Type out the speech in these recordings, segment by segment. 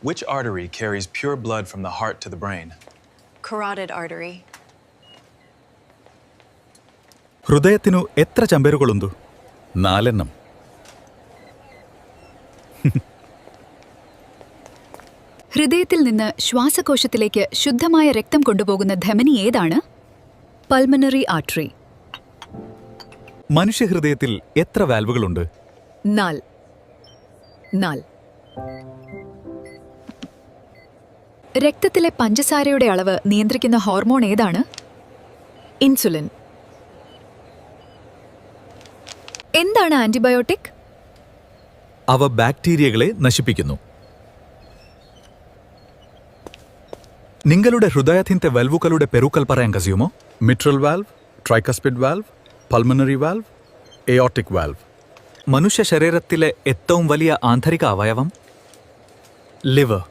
Which artery carries pure blood from the heart to the brain? Carotid artery. ഹൃദയത്തിനു എത്ര ചമ്പേറുകളുണ്ട്? 4 ഹൃദയത്തിൽ നിന്ന് ശ്വാസകോശത്തിലേക്ക് ശുദ്ധമായ രക്തം കൊണ്ടുപോകുന്ന ധമനി ഏതാണ്? Pulmonary artery. മനുഷ്യഹൃദയത്തിൽ എത്ര വാൽവുകളുണ്ട്? 4. രക്തത്തിലെ പഞ്ചസാരയുടെ അളവ് നിയന്ത്രിക്കുന്ന ഹോർമോൺ ഏതാണ്? ഇൻസുലിൻ. എന്താണ് ആന്റിബയോട്ടിക്? അവ ബാക്ടീരിയകളെ നശിപ്പിക്കുന്നു. നിങ്ങളുടെ ഹൃദയത്തിന്റെ വാൽവുകളുടെ പെരുക്കൾ പറയാൻ കഴിയുമോ? Mitral valve, tricuspid valve, pulmonary valve, aortic valve. മനുഷ്യ ശരീരത്തിലെ ഏറ്റവും വലിയ ആന്തരിക അവയവം? ലിവർ.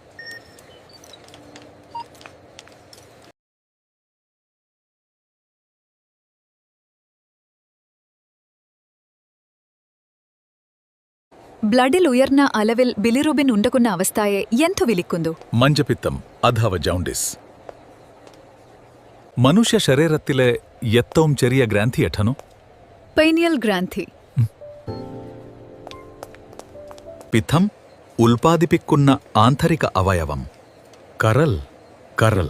ബ്ലഡിൽ ഉയർന്ന അളവിൽ ബിലിറുബിൻ ഉണ്ടകുന്ന അവസ്ഥയെ എന്തു വിളിക്കുന്നു? മഞ്ചപിത്തം അഥവാ ജൗണ്ടിസ്. മനുഷ്യ ശരീരത്തിലെ ഏറ്റവും ചെറിയ ഗ്രാന്ഥി എട്ടനോ? പൈനിയൽ ഗ്രാന്ഥി. പിത്തം ഉൽപ്പാദിപ്പിക്കുന്ന ആന്തരിക അവയവം? കരൾ.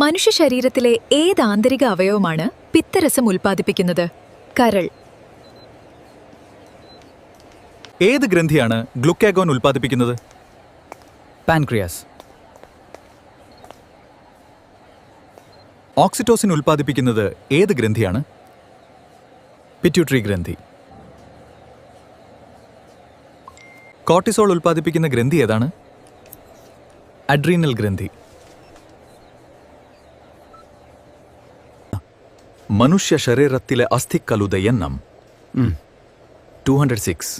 മനുഷ്യ ശരീരത്തിലെ ഏത് ആന്തരിക അവയവമാണ് പിത്തരസം ഉൽപ്പാദിപ്പിക്കുന്നത്? കരൾ. ഏത് ഗ്രന്ഥിയാണ് ഗ്ലുക്കാഗോൺ ഉൽപ്പാദിപ്പിക്കുന്നത്? പാൻക്രിയാസ്. ഓക്സിറ്റോസിൻ ഉൽപ്പാദിപ്പിക്കുന്നത് ഏത് ഗ്രന്ഥിയാണ്? പിറ്റ്യൂട്ടറി ഗ്രന്ഥി. കോർട്ടിസോൾ ഉൽപ്പാദിപ്പിക്കുന്ന ഗ്രന്ഥി ഏതാണ്? അഡ്രീനൽ ഗ്രന്ഥി. മനുഷ്യ ശരീരത്തിലെ അസ്ഥിക്കളുടെ എണ്ണം? 206.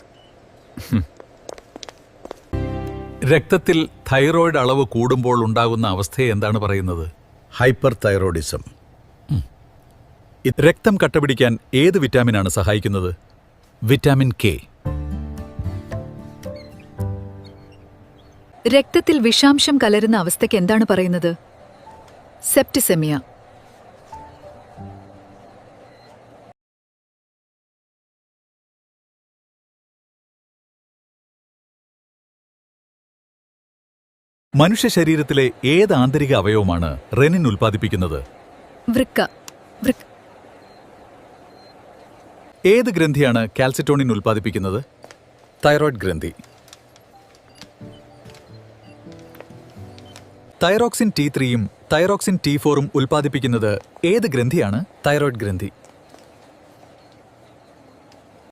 രക്തത്തിൽ തൈറോയ്ഡ് അളവ് കൂടുമ്പോൾ ഉണ്ടാകുന്ന അവസ്ഥയെ എന്താണ് പറയുന്നത്? Hyper thyroidism. രക്തം കട്ടപിടിക്കാൻ ഏത് വിറ്റാമിനാണ് സഹായിക്കുന്നത്? Vitamin K. രക്തത്തിൽ വിഷാംശം കലരുന്ന അവസ്ഥയ്ക്ക് എന്താണ് പറയുന്നത്? സെപ്റ്റിസെമിയ. മനുഷ്യ ശരീരത്തിലെ ഏത് ആന്തരിക അവയവമാണ് റെനിൻ ഉൽപ്പാദിപ്പിക്കുന്നത്? വൃക്ക. ഏത് ഗ്രന്ഥിയാണ് കാൽസിറ്റോണിൻ ഉൽപ്പാദിപ്പിക്കുന്നത്? തൈറോയ്ഡ് ഗ്രന്ഥി. തൈറോക്സിൻ T3 ഉം തൈറോക്സിൻ T4 ഉം ഉൽപ്പാദിപ്പിക്കുന്നത് ഏത് ഗ്രന്ഥിയാണ്? തൈറോയ്ഡ് ഗ്രന്ഥി.